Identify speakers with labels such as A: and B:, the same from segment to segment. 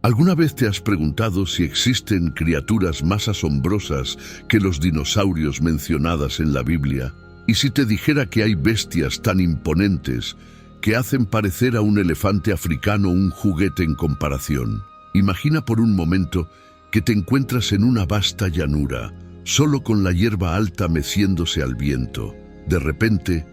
A: ¿Alguna vez te has preguntado si existen criaturas más asombrosas que los dinosaurios mencionadas en la Biblia? ¿Y si te dijera que hay bestias tan imponentes que hacen parecer a un elefante africano un juguete en comparación? Imagina por un momento que te encuentras en una vasta llanura, solo con la hierba alta meciéndose al viento. De repente,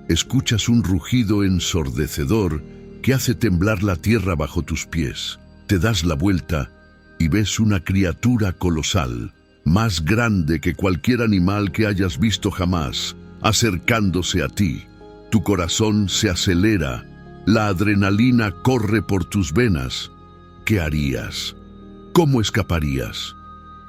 A: escuchas un rugido ensordecedor que hace temblar la tierra bajo tus pies. Te das la vuelta y ves una criatura colosal, más grande que cualquier animal que hayas visto jamás, acercándose a ti. Tu corazón se acelera, la adrenalina corre por tus venas. ¿Qué harías? ¿Cómo escaparías?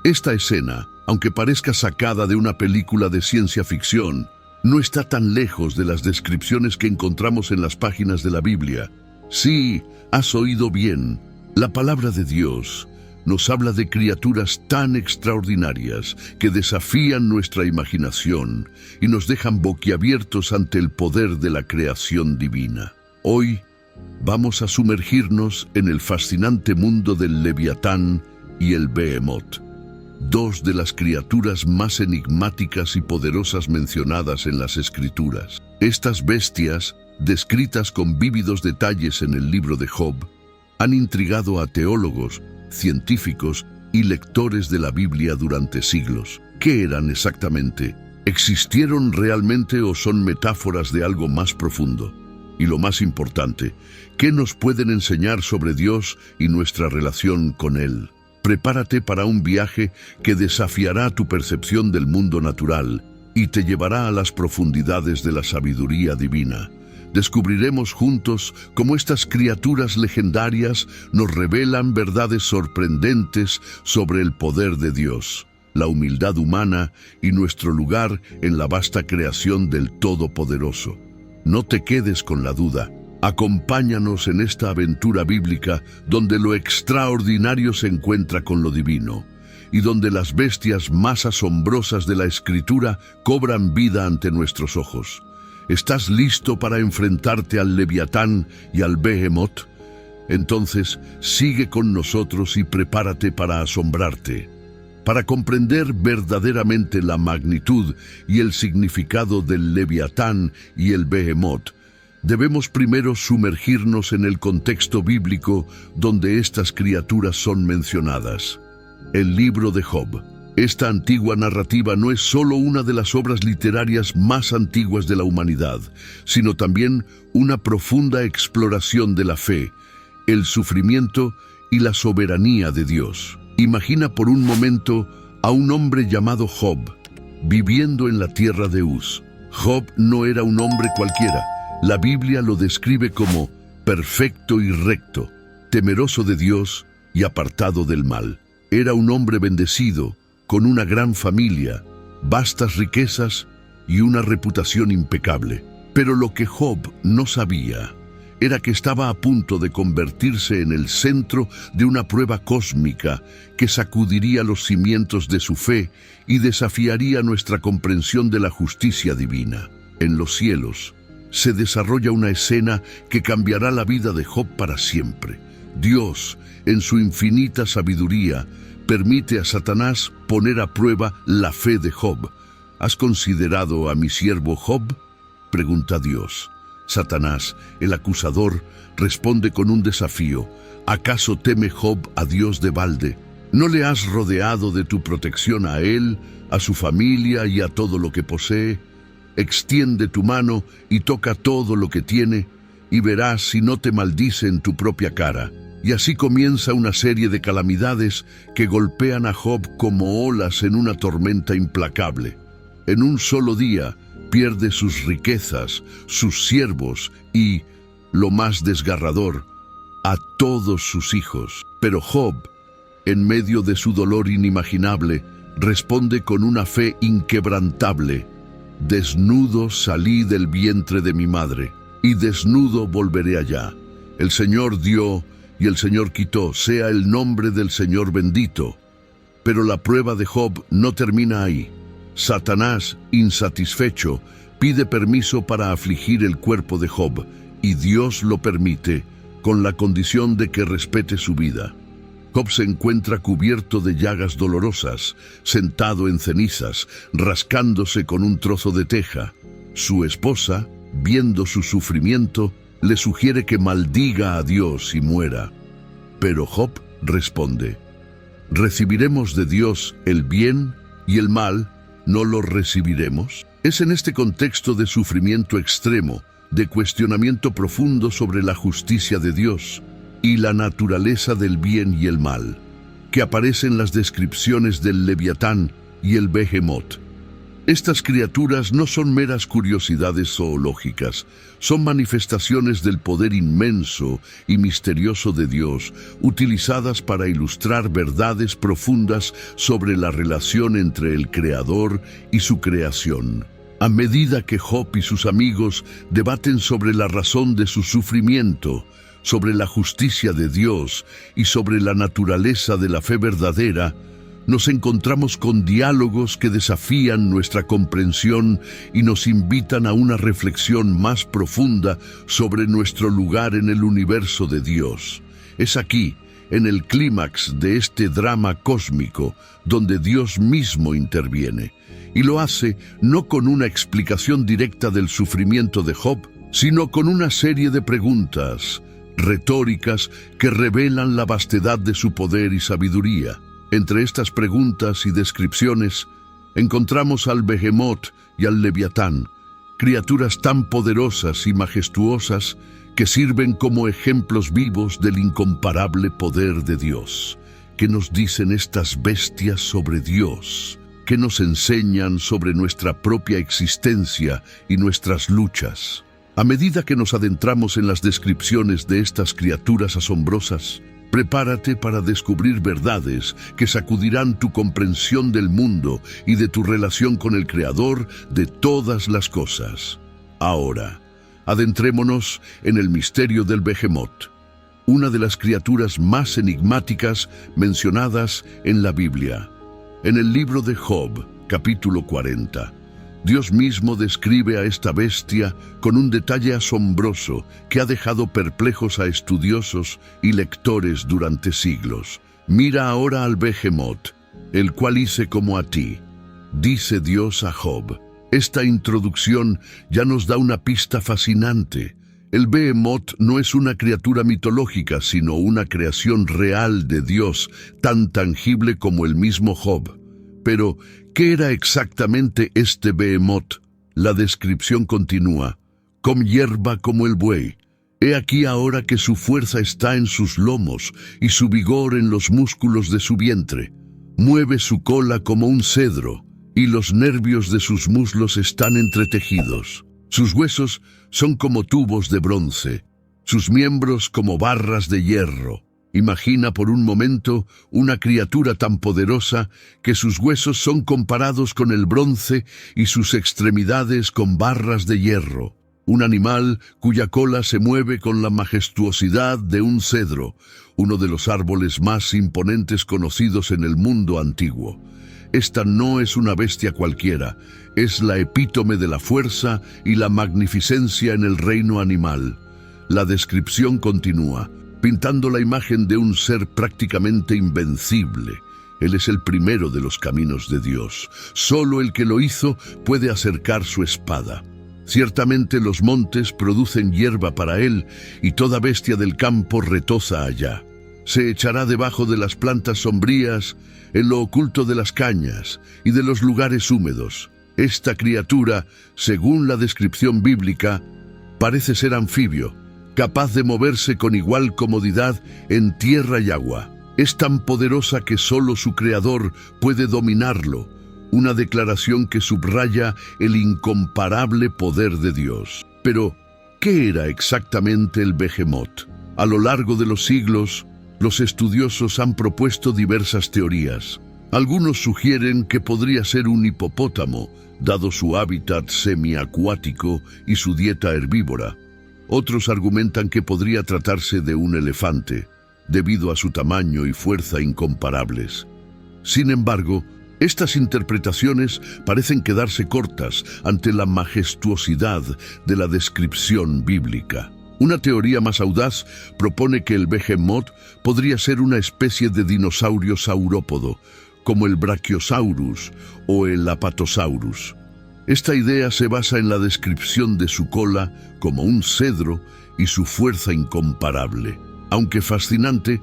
A: Esta escena, aunque parezca sacada de una película de ciencia ficción, no está tan lejos de las descripciones que encontramos en las páginas de la Biblia. Sí, has oído bien. La palabra de Dios nos habla de criaturas tan extraordinarias que desafían nuestra imaginación y nos dejan boquiabiertos ante el poder de la creación divina. Hoy vamos a sumergirnos en el fascinante mundo del Leviatán y el Behemoth, dos de las criaturas más enigmáticas y poderosas mencionadas en las Escrituras. Estas bestias, descritas con vívidos detalles en el libro de Job, han intrigado a teólogos, científicos y lectores de la Biblia durante siglos. ¿Qué eran exactamente? ¿Existieron realmente o son metáforas de algo más profundo? Y lo más importante, ¿qué nos pueden enseñar sobre Dios y nuestra relación con Él? Prepárate para un viaje que desafiará tu percepción del mundo natural y te llevará a las profundidades de la sabiduría divina. Descubriremos juntos cómo estas criaturas legendarias nos revelan verdades sorprendentes sobre el poder de Dios, la humildad humana y nuestro lugar en la vasta creación del Todopoderoso. No te quedes con la duda. Acompáñanos en esta aventura bíblica donde lo extraordinario se encuentra con lo divino y donde las bestias más asombrosas de la Escritura cobran vida ante nuestros ojos. ¿Estás listo para enfrentarte al Leviatán y al Behemoth? Entonces, sigue con nosotros y prepárate para asombrarte. Para comprender verdaderamente la magnitud y el significado del Leviatán y el Behemoth, debemos primero sumergirnos en el contexto bíblico donde estas criaturas son mencionadas. El libro de Job. Esta antigua narrativa no es solo una de las obras literarias más antiguas de la humanidad, sino también una profunda exploración de la fe, el sufrimiento y la soberanía de Dios. Imagina por un momento a un hombre llamado Job, viviendo en la tierra de Uz. Job no era un hombre cualquiera. La Biblia lo describe como perfecto y recto, temeroso de Dios y apartado del mal. Era un hombre bendecido, con una gran familia, vastas riquezas y una reputación impecable. Pero lo que Job no sabía era que estaba a punto de convertirse en el centro de una prueba cósmica que sacudiría los cimientos de su fe y desafiaría nuestra comprensión de la justicia divina. En los cielos se desarrolla una escena que cambiará la vida de Job para siempre. Dios, en su infinita sabiduría, permite a Satanás poner a prueba la fe de Job. ¿Has considerado a mi siervo Job?, pregunta Dios. Satanás, el acusador, responde con un desafío. ¿Acaso teme Job a Dios de balde? ¿No le has rodeado de tu protección a él, a su familia y a todo lo que posee? Extiende tu mano y toca todo lo que tiene, y verás si no te maldice en tu propia cara. Y así comienza una serie de calamidades que golpean a Job como olas en una tormenta implacable. En un solo día pierde sus riquezas, sus siervos y, lo más desgarrador, a todos sus hijos. Pero Job, en medio de su dolor inimaginable, responde con una fe inquebrantable. Desnudo salí del vientre de mi madre, y desnudo volveré allá. El Señor dio y el Señor quitó, sea el nombre del Señor bendito. Pero la prueba de Job no termina ahí. Satanás, insatisfecho, pide permiso para afligir el cuerpo de Job, y Dios lo permite, con la condición de que respete su vida. Job se encuentra cubierto de llagas dolorosas, sentado en cenizas, rascándose con un trozo de teja. Su esposa, viendo su sufrimiento, le sugiere que maldiga a Dios y muera. Pero Job responde: ¿recibiremos de Dios el bien y el mal no lo recibiremos? Es en este contexto de sufrimiento extremo, de cuestionamiento profundo sobre la justicia de Dios y la naturaleza del bien y el mal, que aparecen las descripciones del Leviatán y el Behemoth. Estas criaturas no son meras curiosidades zoológicas, son manifestaciones del poder inmenso y misterioso de Dios, utilizadas para ilustrar verdades profundas sobre la relación entre el Creador y su creación. A medida que Job y sus amigos debaten sobre la razón de su sufrimiento, sobre la justicia de Dios y sobre la naturaleza de la fe verdadera, nos encontramos con diálogos que desafían nuestra comprensión y nos invitan a una reflexión más profunda sobre nuestro lugar en el universo de Dios. Es aquí, en el clímax de este drama cósmico, donde Dios mismo interviene, y lo hace no con una explicación directa del sufrimiento de Job, sino con una serie de preguntas retóricas que revelan la vastedad de su poder y sabiduría. Entre estas preguntas y descripciones encontramos al Behemoth y al Leviatán, criaturas tan poderosas y majestuosas que sirven como ejemplos vivos del incomparable poder de Dios. ¿Qué nos dicen estas bestias sobre Dios? ¿Qué nos enseñan sobre nuestra propia existencia y nuestras luchas? A medida que nos adentramos en las descripciones de estas criaturas asombrosas, prepárate para descubrir verdades que sacudirán tu comprensión del mundo y de tu relación con el Creador de todas las cosas. Ahora, adentrémonos en el misterio del Behemoth, una de las criaturas más enigmáticas mencionadas en la Biblia. En el libro de Job, capítulo 40, Dios mismo describe a esta bestia con un detalle asombroso que ha dejado perplejos a estudiosos y lectores durante siglos. Mira ahora al Behemoth, el cual hice como a ti, dice Dios a Job. Esta introducción ya nos da una pista fascinante. El Behemoth no es una criatura mitológica, sino una creación real de Dios, tan tangible como el mismo Job. Pero, ¿qué era exactamente este Behemoth? La descripción continúa: come hierba como el buey. He aquí ahora que su fuerza está en sus lomos y su vigor en los músculos de su vientre. Mueve su cola como un cedro y los nervios de sus muslos están entretejidos. Sus huesos son como tubos de bronce, sus miembros como barras de hierro. Imagina por un momento una criatura tan poderosa que sus huesos son comparados con el bronce y sus extremidades con barras de hierro. Un animal cuya cola se mueve con la majestuosidad de un cedro, uno de los árboles más imponentes conocidos en el mundo antiguo. Esta no es una bestia cualquiera, es la epítome de la fuerza y la magnificencia en el reino animal. La descripción continúa, pintando la imagen de un ser prácticamente invencible. Él es el primero de los caminos de Dios. Solo el que lo hizo puede acercar su espada. Ciertamente los montes producen hierba para él, y toda bestia del campo retoza allá. Se echará debajo de las plantas sombrías, en lo oculto de las cañas y de los lugares húmedos. Esta criatura, según la descripción bíblica, parece ser anfibio, capaz de moverse con igual comodidad en tierra y agua. Es tan poderosa que solo su creador puede dominarlo, una declaración que subraya el incomparable poder de Dios. Pero, ¿qué era exactamente el Behemoth? A lo largo de los siglos, los estudiosos han propuesto diversas teorías. Algunos sugieren que podría ser un hipopótamo, dado su hábitat semiacuático y su dieta herbívora. Otros argumentan que podría tratarse de un elefante, debido a su tamaño y fuerza incomparables. Sin embargo, estas interpretaciones parecen quedarse cortas ante la majestuosidad de la descripción bíblica. Una teoría más audaz propone que el Behemoth podría ser una especie de dinosaurio saurópodo, como el Brachiosaurus o el Apatosaurus. Esta idea se basa en la descripción de su cola como un cedro y su fuerza incomparable. Aunque fascinante,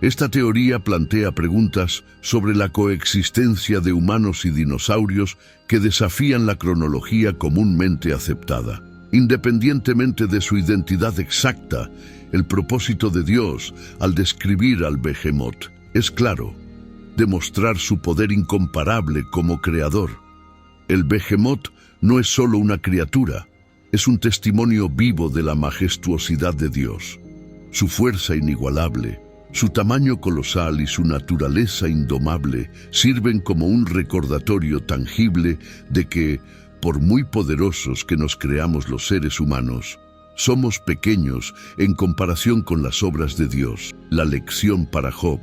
A: esta teoría plantea preguntas sobre la coexistencia de humanos y dinosaurios que desafían la cronología comúnmente aceptada. Independientemente de su identidad exacta, el propósito de Dios al describir al Behemoth es claro: demostrar su poder incomparable como creador. El Behemoth no es solo una criatura, es un testimonio vivo de la majestuosidad de Dios. Su fuerza inigualable, su tamaño colosal y su naturaleza indomable sirven como un recordatorio tangible de que, por muy poderosos que nos creamos los seres humanos, somos pequeños en comparación con las obras de Dios. La lección para Job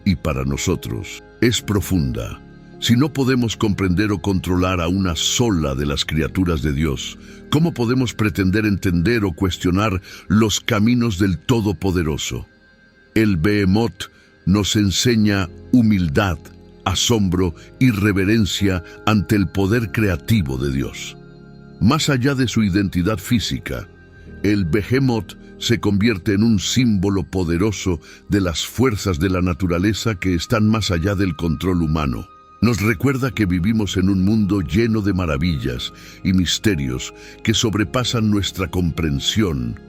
A: y para nosotros es profunda. Si no podemos comprender o controlar a una sola de las criaturas de Dios, ¿cómo podemos pretender entender o cuestionar los caminos del Todopoderoso? El Behemoth nos enseña humildad, asombro y reverencia ante el poder creativo de Dios. Más allá de su identidad física, el Behemoth se convierte en un símbolo poderoso de las fuerzas de la naturaleza que están más allá del control humano. Nos recuerda que vivimos en un mundo lleno de maravillas y misterios que sobrepasan nuestra comprensión.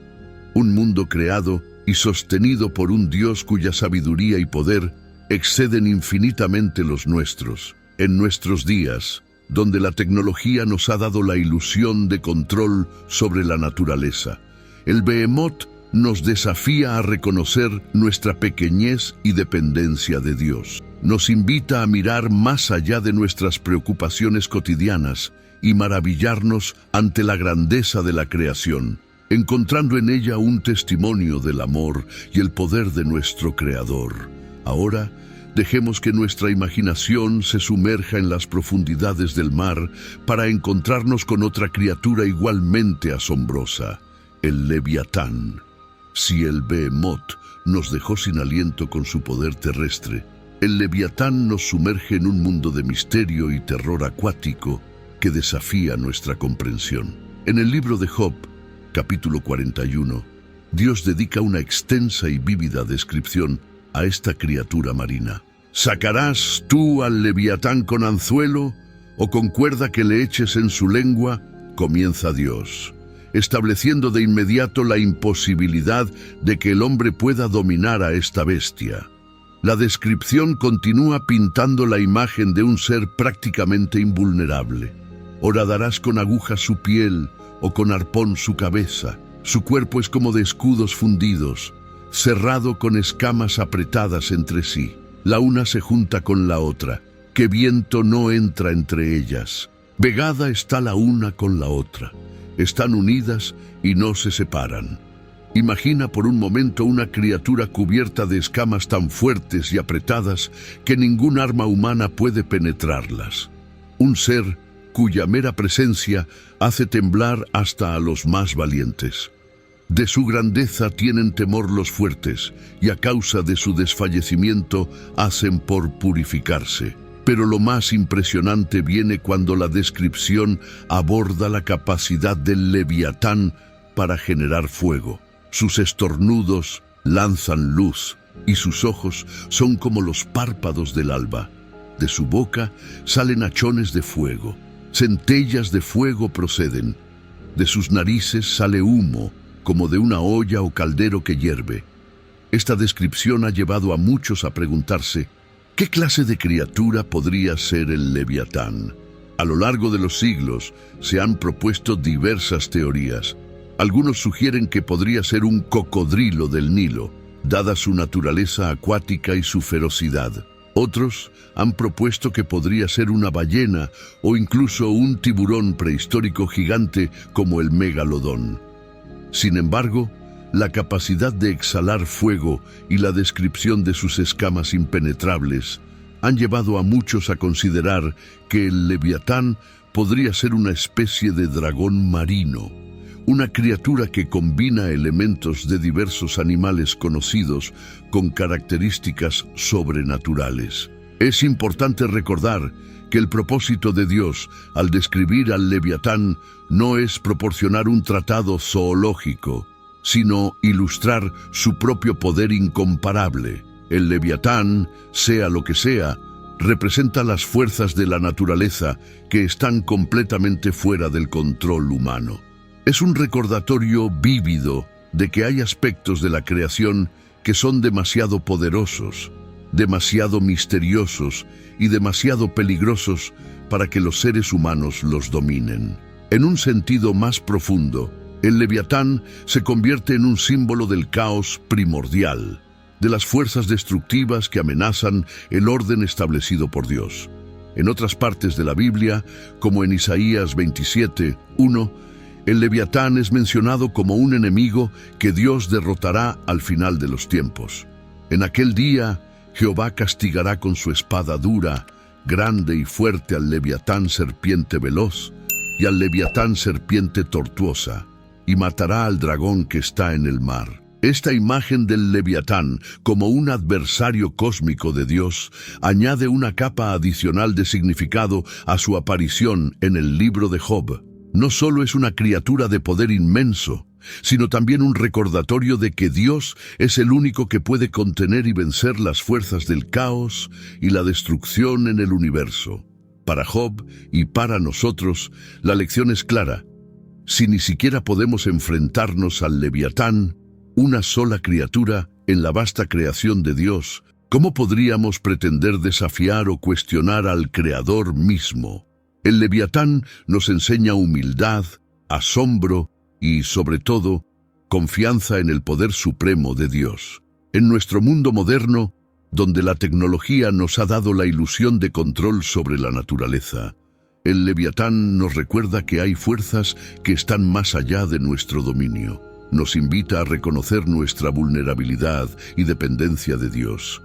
A: Un mundo creado y sostenido por un Dios cuya sabiduría y poder exceden infinitamente los nuestros. En nuestros días, donde la tecnología nos ha dado la ilusión de control sobre la naturaleza, el Behemoth nos desafía a reconocer nuestra pequeñez y dependencia de Dios. Nos invita a mirar más allá de nuestras preocupaciones cotidianas y maravillarnos ante la grandeza de la creación, encontrando en ella un testimonio del amor y el poder de nuestro Creador. Ahora, dejemos que nuestra imaginación se sumerja en las profundidades del mar para encontrarnos con otra criatura igualmente asombrosa, el Leviatán. Si el Behemoth nos dejó sin aliento con su poder terrestre, el Leviatán nos sumerge en un mundo de misterio y terror acuático que desafía nuestra comprensión. En el libro de Job, capítulo 41, Dios dedica una extensa y vívida descripción a esta criatura marina. ¿Sacarás tú al Leviatán con anzuelo o con cuerda que le eches en su lengua? Comienza Dios, estableciendo de inmediato la imposibilidad de que el hombre pueda dominar a esta bestia. La descripción continúa pintando la imagen de un ser prácticamente invulnerable. Horadarás con aguja su piel o con arpón su cabeza. Su cuerpo es como de escudos fundidos, cerrado con escamas apretadas entre sí. La una se junta con la otra, que viento no entra entre ellas. Pegada está la una con la otra. Están unidas y no se separan. Imagina por un momento una criatura cubierta de escamas tan fuertes y apretadas que ningún arma humana puede penetrarlas. Un ser cuya mera presencia hace temblar hasta a los más valientes. De su grandeza tienen temor los fuertes, y a causa de su desfallecimiento hacen por purificarse. Pero lo más impresionante viene cuando la descripción aborda la capacidad del Leviatán para generar fuego. Sus estornudos lanzan luz, y sus ojos son como los párpados del alba. De su boca salen hachones de fuego, centellas de fuego proceden. De sus narices sale humo, como de una olla o caldero que hierve. Esta descripción ha llevado a muchos a preguntarse, ¿qué clase de criatura podría ser el Leviatán? A lo largo de los siglos se han propuesto diversas teorías. Algunos sugieren que podría ser un cocodrilo del Nilo, dada su naturaleza acuática y su ferocidad. Otros han propuesto que podría ser una ballena o incluso un tiburón prehistórico gigante como el megalodón. Sin embargo, la capacidad de exhalar fuego y la descripción de sus escamas impenetrables han llevado a muchos a considerar que el Leviatán podría ser una especie de dragón marino, una criatura que combina elementos de diversos animales conocidos con características sobrenaturales. Es importante recordar que el propósito de Dios al describir al Leviatán no es proporcionar un tratado zoológico, sino ilustrar su propio poder incomparable. El Leviatán, sea lo que sea, representa las fuerzas de la naturaleza que están completamente fuera del control humano. Es un recordatorio vívido de que hay aspectos de la creación que son demasiado poderosos, demasiado misteriosos y demasiado peligrosos para que los seres humanos los dominen. En un sentido más profundo, el Leviatán se convierte en un símbolo del caos primordial, de las fuerzas destructivas que amenazan el orden establecido por Dios. En otras partes de la Biblia, como en Isaías 27:1, el Leviatán es mencionado como un enemigo que Dios derrotará al final de los tiempos. En aquel día, Jehová castigará con su espada dura, grande y fuerte al Leviatán serpiente veloz y al Leviatán serpiente tortuosa, y matará al dragón que está en el mar. Esta imagen del Leviatán como un adversario cósmico de Dios añade una capa adicional de significado a su aparición en el libro de Job. No solo es una criatura de poder inmenso, sino también un recordatorio de que Dios es el único que puede contener y vencer las fuerzas del caos y la destrucción en el universo. Para Job y para nosotros, la lección es clara. Si ni siquiera podemos enfrentarnos al Leviatán, una sola criatura en la vasta creación de Dios, ¿cómo podríamos pretender desafiar o cuestionar al Creador mismo? El Leviatán nos enseña humildad, asombro y, sobre todo, confianza en el poder supremo de Dios. En nuestro mundo moderno, donde la tecnología nos ha dado la ilusión de control sobre la naturaleza, el Leviatán nos recuerda que hay fuerzas que están más allá de nuestro dominio. Nos invita a reconocer nuestra vulnerabilidad y dependencia de Dios,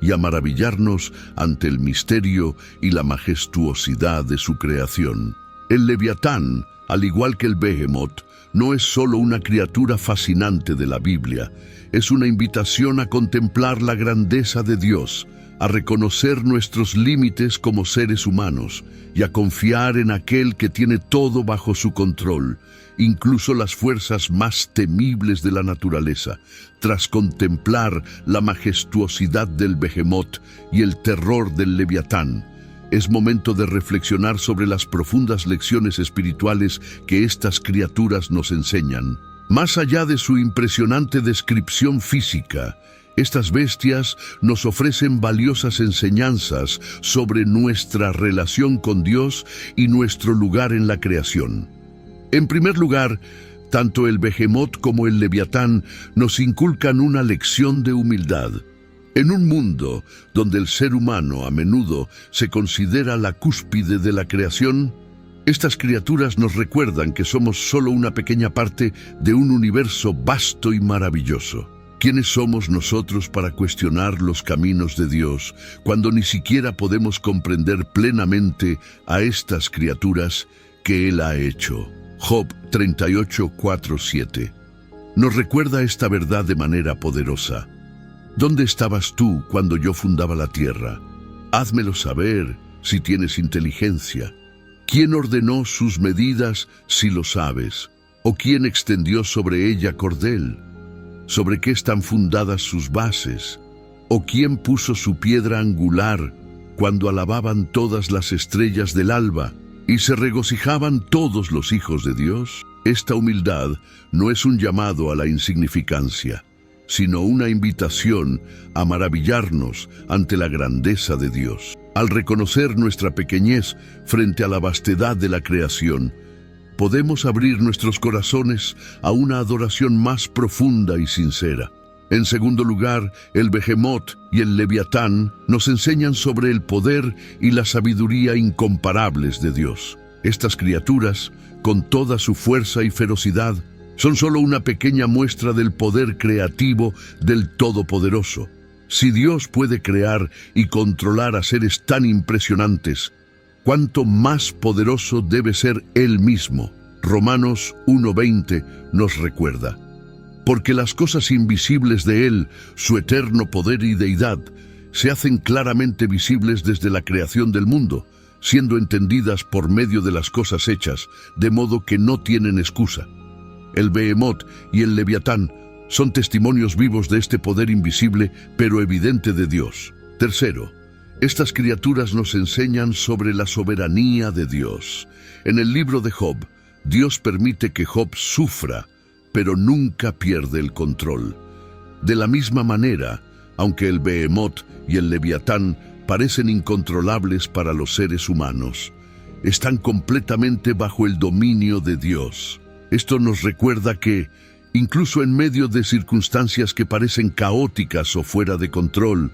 A: y a maravillarnos ante el misterio y la majestuosidad de su creación. El Leviatán, al igual que el Behemoth, no es solo una criatura fascinante de la Biblia, es una invitación a contemplar la grandeza de Dios, a reconocer nuestros límites como seres humanos y a confiar en aquel que tiene todo bajo su control, incluso las fuerzas más temibles de la naturaleza. Tras contemplar la majestuosidad del Behemoth y el terror del Leviatán, es momento de reflexionar sobre las profundas lecciones espirituales que estas criaturas nos enseñan. Más allá de su impresionante descripción física, estas bestias nos ofrecen valiosas enseñanzas sobre nuestra relación con Dios y nuestro lugar en la creación. En primer lugar, tanto el Behemoth como el Leviatán nos inculcan una lección de humildad. En un mundo donde el ser humano a menudo se considera la cúspide de la creación, estas criaturas nos recuerdan que somos solo una pequeña parte de un universo vasto y maravilloso. ¿Quiénes somos nosotros para cuestionar los caminos de Dios cuando ni siquiera podemos comprender plenamente a estas criaturas que Él ha hecho? Job 38:4-7 nos recuerda esta verdad de manera poderosa. ¿Dónde estabas tú cuando yo fundaba la tierra? Házmelo saber si tienes inteligencia. ¿Quién ordenó sus medidas si lo sabes? ¿O quién extendió sobre ella cordel? ¿Sobre qué están fundadas sus bases? ¿O quién puso su piedra angular cuando alababan todas las estrellas del alba y se regocijaban todos los hijos de Dios? Esta humildad no es un llamado a la insignificancia, sino una invitación a maravillarnos ante la grandeza de Dios. Al reconocer nuestra pequeñez frente a la vastedad de la creación, podemos abrir nuestros corazones a una adoración más profunda y sincera. En segundo lugar, el Behemoth y el Leviatán nos enseñan sobre el poder y la sabiduría incomparables de Dios. Estas criaturas, con toda su fuerza y ferocidad, son solo una pequeña muestra del poder creativo del Todopoderoso. Si Dios puede crear y controlar a seres tan impresionantes, ¿cuánto más poderoso debe ser Él mismo? Romanos 1:20 nos recuerda: porque las cosas invisibles de Él, su eterno poder y deidad, se hacen claramente visibles desde la creación del mundo, siendo entendidas por medio de las cosas hechas, de modo que no tienen excusa. El Behemoth y el Leviatán son testimonios vivos de este poder invisible pero evidente de Dios. Tercero, estas criaturas nos enseñan sobre la soberanía de Dios. En el libro de Job, Dios permite que Job sufra, pero nunca pierde el control. De la misma manera, aunque el Behemoth y el Leviatán parecen incontrolables para los seres humanos, están completamente bajo el dominio de Dios. Esto nos recuerda que, incluso en medio de circunstancias que parecen caóticas o fuera de control,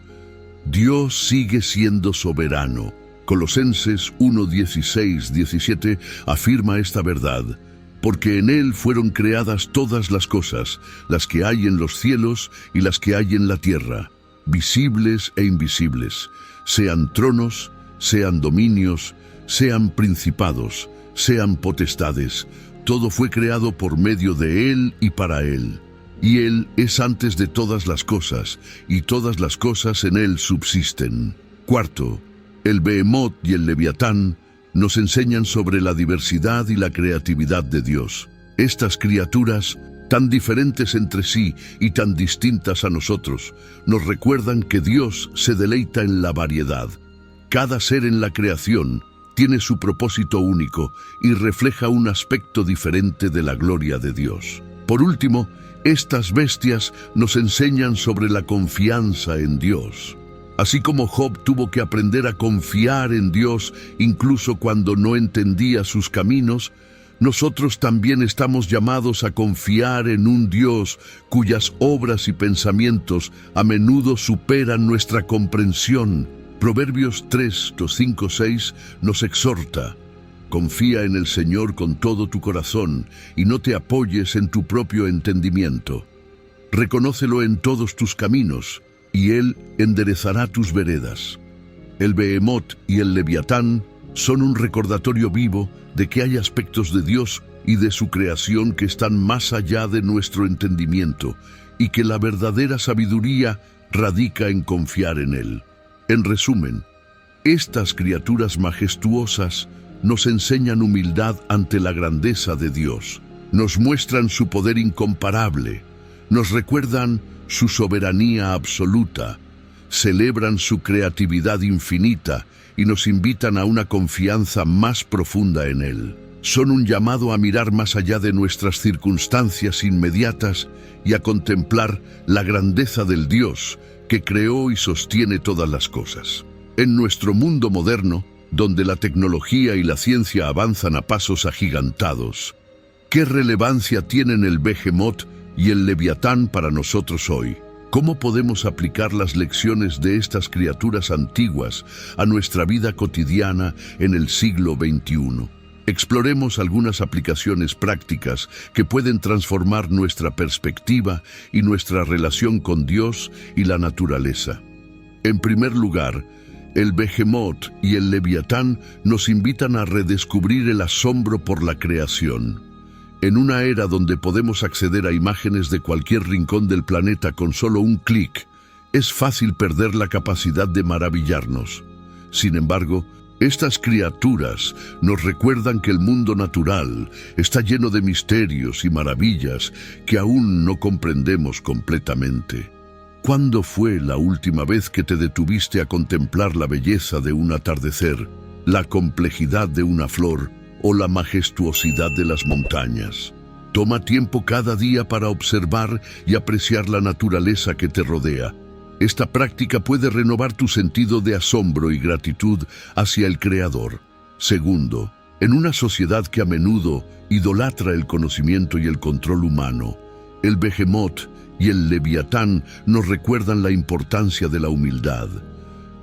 A: Dios sigue siendo soberano. Colosenses 1:16-17 afirma esta verdad: porque en Él fueron creadas todas las cosas, las que hay en los cielos y las que hay en la tierra, visibles e invisibles, sean tronos, sean dominios, sean principados, sean potestades. Todo fue creado por medio de Él y para Él. Y Él es antes de todas las cosas, y todas las cosas en Él subsisten. Cuarto, el Behemoth y el Leviatán nos enseñan sobre la diversidad y la creatividad de Dios. Estas criaturas, tan diferentes entre sí y tan distintas a nosotros, nos recuerdan que Dios se deleita en la variedad. Cada ser en la creación tiene su propósito único y refleja un aspecto diferente de la gloria de Dios. Por último, estas bestias nos enseñan sobre la confianza en Dios. Así como Job tuvo que aprender a confiar en Dios incluso cuando no entendía sus caminos, nosotros también estamos llamados a confiar en un Dios cuyas obras y pensamientos a menudo superan nuestra comprensión. Proverbios 3:5-6 nos exhorta: confía en el Señor con todo tu corazón y no te apoyes en tu propio entendimiento. Reconócelo en todos tus caminos y Él enderezará tus veredas. El Behemoth y el Leviatán son un recordatorio vivo de que hay aspectos de Dios y de su creación que están más allá de nuestro entendimiento y que la verdadera sabiduría radica en confiar en Él. En resumen, estas criaturas majestuosas nos enseñan humildad ante la grandeza de Dios, nos muestran su poder incomparable, nos recuerdan su soberanía absoluta, celebran su creatividad infinita y nos invitan a una confianza más profunda en Él. Son un llamado a mirar más allá de nuestras circunstancias inmediatas y a contemplar la grandeza del Dios que creó y sostiene todas las cosas. En nuestro mundo moderno, donde la tecnología y la ciencia avanzan a pasos agigantados, ¿qué relevancia tienen el Behemoth y el Leviatán para nosotros hoy? ¿Cómo podemos aplicar las lecciones de estas criaturas antiguas a nuestra vida cotidiana en el siglo XXI? Exploremos algunas aplicaciones prácticas que pueden transformar nuestra perspectiva y nuestra relación con Dios y la naturaleza. En primer lugar, el Behemoth y el Leviatán nos invitan a redescubrir el asombro por la creación. En una era donde podemos acceder a imágenes de cualquier rincón del planeta con solo un clic, es fácil perder la capacidad de maravillarnos. Sin embargo, estas criaturas nos recuerdan que el mundo natural está lleno de misterios y maravillas que aún no comprendemos completamente. ¿Cuándo fue la última vez que te detuviste a contemplar la belleza de un atardecer, la complejidad de una flor o la majestuosidad de las montañas? Toma tiempo cada día para observar y apreciar la naturaleza que te rodea. Esta práctica puede renovar tu sentido de asombro y gratitud hacia el Creador. Segundo, en una sociedad que a menudo idolatra el conocimiento y el control humano, el Behemoth y el Leviatán nos recuerdan la importancia de la humildad.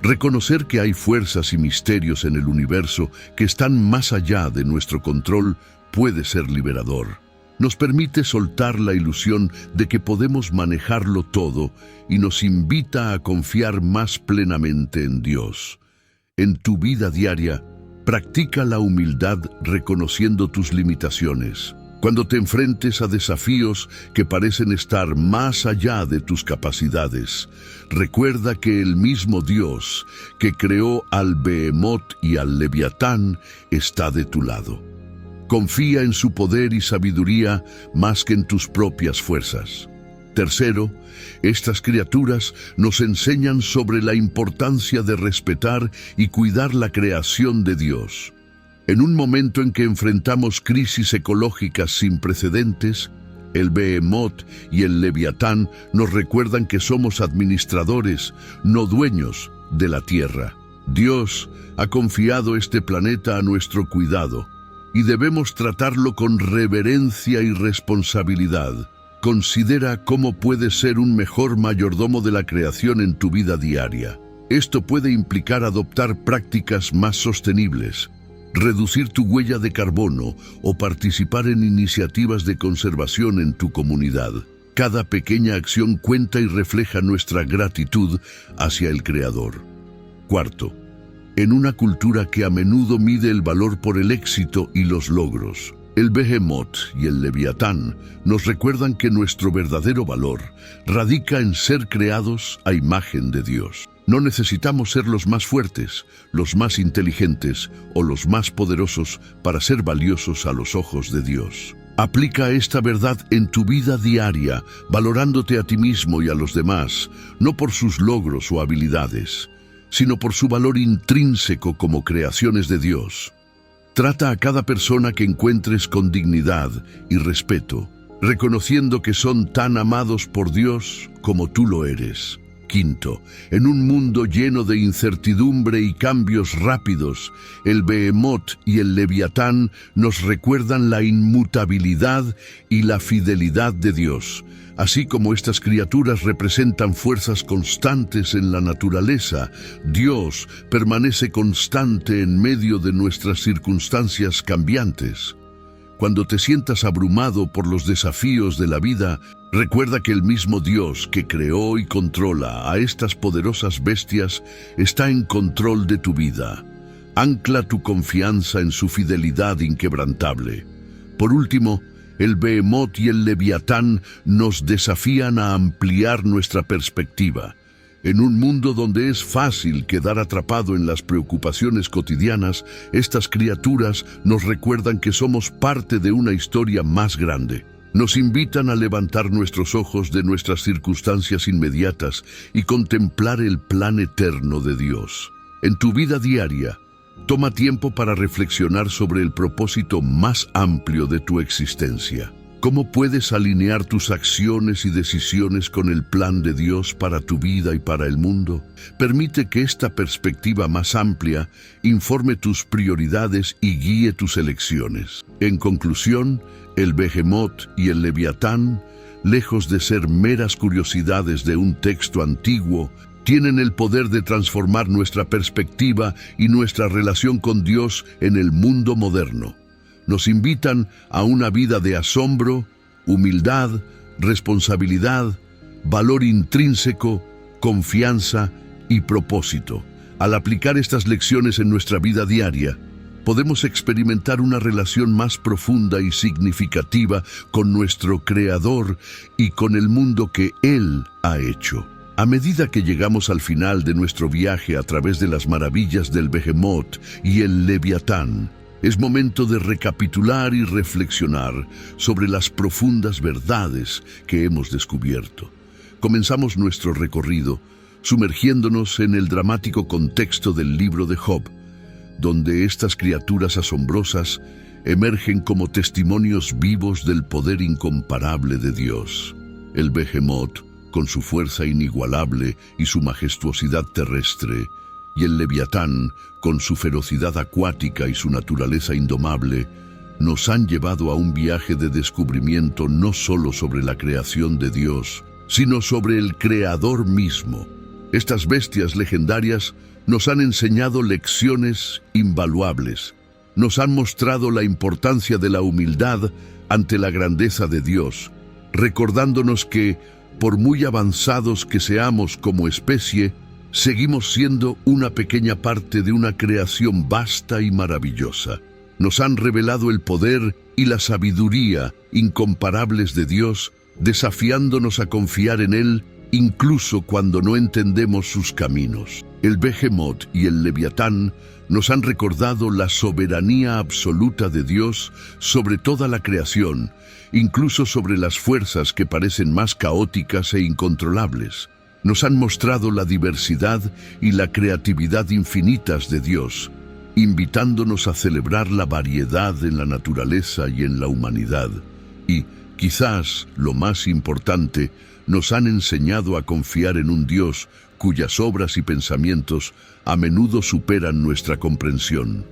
A: Reconocer que hay fuerzas y misterios en el universo que están más allá de nuestro control puede ser liberador. Nos permite soltar la ilusión de que podemos manejarlo todo y nos invita a confiar más plenamente en Dios. En tu vida diaria, Practica la humildad reconociendo tus limitaciones. Cuando te enfrentes a desafíos que parecen estar más allá de tus capacidades, recuerda que el mismo Dios que creó al Behemoth y al Leviatán está de tu lado. Confía en su poder y sabiduría más que en tus propias fuerzas. Tercero, estas criaturas nos enseñan sobre la importancia de respetar y cuidar la creación de Dios. En un momento en que enfrentamos crisis ecológicas sin precedentes, el Behemoth y el Leviatán nos recuerdan que somos administradores, no dueños de la Tierra. Dios ha confiado este planeta a nuestro cuidado y debemos tratarlo con reverencia y responsabilidad. Considera cómo puedes ser un mejor mayordomo de la creación en tu vida diaria. Esto puede implicar adoptar prácticas más sostenibles, reducir tu huella de carbono o participar en iniciativas de conservación en tu comunidad. Cada pequeña acción cuenta y refleja nuestra gratitud hacia el Creador. Cuarto, en una cultura que a menudo mide el valor por el éxito y los logros, el Behemoth y el Leviatán nos recuerdan que nuestro verdadero valor radica en ser creados a imagen de Dios. No necesitamos ser los más fuertes, los más inteligentes o los más poderosos para ser valiosos a los ojos de Dios. Aplica esta verdad en tu vida diaria, valorándote a ti mismo y a los demás, no por sus logros o habilidades, sino por su valor intrínseco como creaciones de Dios. Trata a cada persona que encuentres con dignidad y respeto, reconociendo que son tan amados por Dios como tú lo eres. Quinto, en un mundo lleno de incertidumbre y cambios rápidos, el Behemoth y el Leviatán nos recuerdan la inmutabilidad y la fidelidad de Dios. Así como estas criaturas representan fuerzas constantes en la naturaleza, Dios permanece constante en medio de nuestras circunstancias cambiantes. Cuando te sientas abrumado por los desafíos de la vida, recuerda que el mismo Dios que creó y controla a estas poderosas bestias está en control de tu vida. Ancla tu confianza en su fidelidad inquebrantable. Por último, el Behemoth y el Leviatán nos desafían a ampliar nuestra perspectiva. En un mundo donde es fácil quedar atrapado en las preocupaciones cotidianas, estas criaturas nos recuerdan que somos parte de una historia más grande. Nos invitan a levantar nuestros ojos de nuestras circunstancias inmediatas y contemplar el plan eterno de Dios. En tu vida diaria, toma tiempo para reflexionar sobre el propósito más amplio de tu existencia. ¿Cómo puedes alinear tus acciones y decisiones con el plan de Dios para tu vida y para el mundo? Permite que esta perspectiva más amplia informe tus prioridades y guíe tus elecciones. En conclusión, el Behemoth y el Leviatán, lejos de ser meras curiosidades de un texto antiguo, tienen el poder de transformar nuestra perspectiva y nuestra relación con Dios en el mundo moderno. Nos invitan a una vida de asombro, humildad, responsabilidad, valor intrínseco, confianza y propósito. Al aplicar estas lecciones en nuestra vida diaria, podemos experimentar una relación más profunda y significativa con nuestro Creador y con el mundo que Él ha hecho. A medida que llegamos al final de nuestro viaje a través de las maravillas del Behemoth y el Leviatán, es momento de recapitular y reflexionar sobre las profundas verdades que hemos descubierto. Comenzamos nuestro recorrido sumergiéndonos en el dramático contexto del libro de Job, donde estas criaturas asombrosas emergen como testimonios vivos del poder incomparable de Dios. El Behemoth, con su fuerza inigualable y su majestuosidad terrestre, y el Leviatán, con su ferocidad acuática y su naturaleza indomable, nos han llevado a un viaje de descubrimiento no solo sobre la creación de Dios, sino sobre el Creador mismo. Estas bestias legendarias nos han enseñado lecciones invaluables. Nos han mostrado la importancia de la humildad ante la grandeza de Dios, recordándonos que, por muy avanzados que seamos como especie, seguimos siendo una pequeña parte de una creación vasta y maravillosa. Nos han revelado el poder y la sabiduría incomparables de Dios, desafiándonos a confiar en Él incluso cuando no entendemos sus caminos. El Behemoth y el Leviatán nos han recordado la soberanía absoluta de Dios sobre toda la creación, incluso sobre las fuerzas que parecen más caóticas e incontrolables. Nos han mostrado la diversidad y la creatividad infinitas de Dios, invitándonos a celebrar la variedad en la naturaleza y en la humanidad. Y, quizás lo más importante, nos han enseñado a confiar en un Dios cuyas obras y pensamientos a menudo superan nuestra comprensión.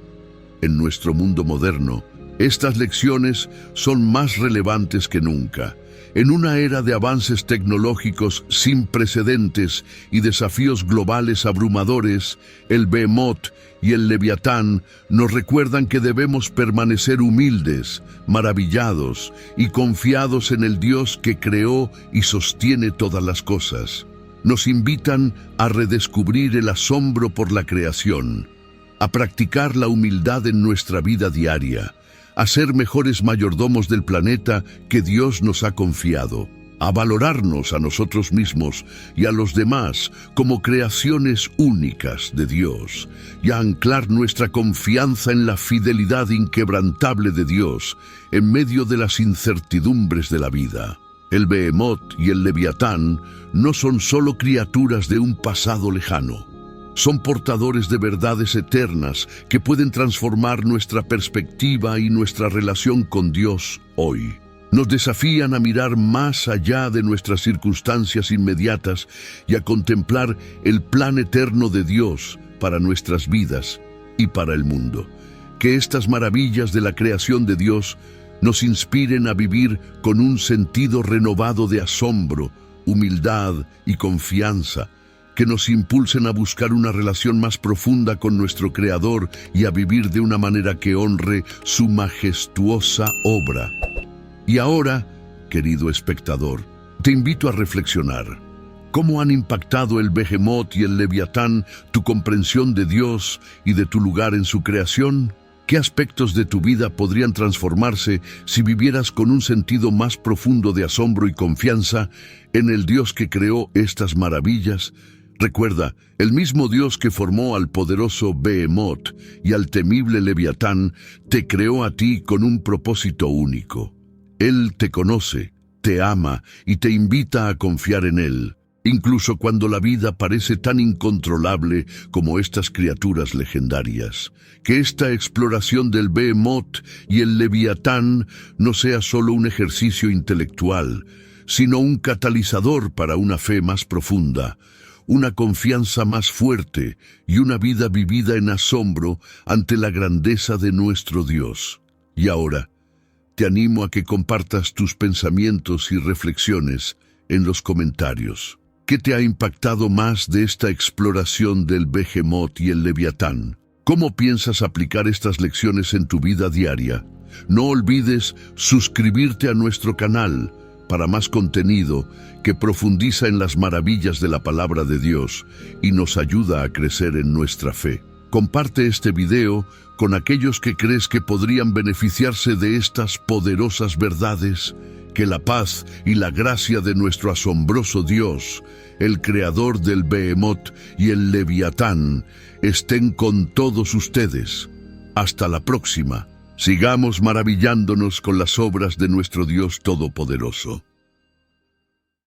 A: En nuestro mundo moderno, estas lecciones son más relevantes que nunca. En una era de avances tecnológicos sin precedentes y desafíos globales abrumadores, el Behemoth y el Leviatán nos recuerdan que debemos permanecer humildes, maravillados y confiados en el Dios que creó y sostiene todas las cosas. Nos invitan a redescubrir el asombro por la creación, a practicar la humildad en nuestra vida diaria, a ser mejores mayordomos del planeta que Dios nos ha confiado, a valorarnos a nosotros mismos y a los demás como creaciones únicas de Dios, y a anclar nuestra confianza en la fidelidad inquebrantable de Dios en medio de las incertidumbres de la vida. El Behemoth y el Leviatán no son solo criaturas de un pasado lejano. Son portadores de verdades eternas que pueden transformar nuestra perspectiva y nuestra relación con Dios hoy. Nos desafían a mirar más allá de nuestras circunstancias inmediatas y a contemplar el plan eterno de Dios para nuestras vidas y para el mundo. Que estas maravillas de la creación de Dios nos inspiren a vivir con un sentido renovado de asombro, humildad y confianza, que nos impulsen a buscar una relación más profunda con nuestro Creador y a vivir de una manera que honre su majestuosa obra. Y ahora, querido espectador, te invito a reflexionar. ¿Cómo han impactado el Behemoth y el Leviatán tu comprensión de Dios y de tu lugar en su creación? ¿Qué aspectos de tu vida podrían transformarse si vivieras con un sentido más profundo de asombro y confianza en el Dios que creó estas maravillas? Recuerda, el mismo Dios que formó al poderoso Behemoth y al temible Leviatán te creó a ti con un propósito único. Él te conoce, te ama y te invita a confiar en Él, incluso cuando la vida parece tan incontrolable como estas criaturas legendarias. Que esta exploración del Behemoth y el Leviatán no sea solo un ejercicio intelectual, sino un catalizador para una fe más profunda, una confianza más fuerte y una vida vivida en asombro ante la grandeza de nuestro Dios. Y ahora, te animo a que compartas tus pensamientos y reflexiones en los comentarios. ¿Qué te ha impactado más de esta exploración del Behemoth y el Leviatán? ¿Cómo piensas aplicar estas lecciones en tu vida diaria? No olvides suscribirte a nuestro canal para más contenido que profundiza en las maravillas de la palabra de Dios y nos ayuda a crecer en nuestra fe. Comparte este video con aquellos que crees que podrían beneficiarse de estas poderosas verdades. Que la paz y la gracia de nuestro asombroso Dios, el creador del Behemoth y el Leviatán, estén con todos ustedes. Hasta la próxima. Sigamos maravillándonos con las obras de nuestro Dios Todopoderoso.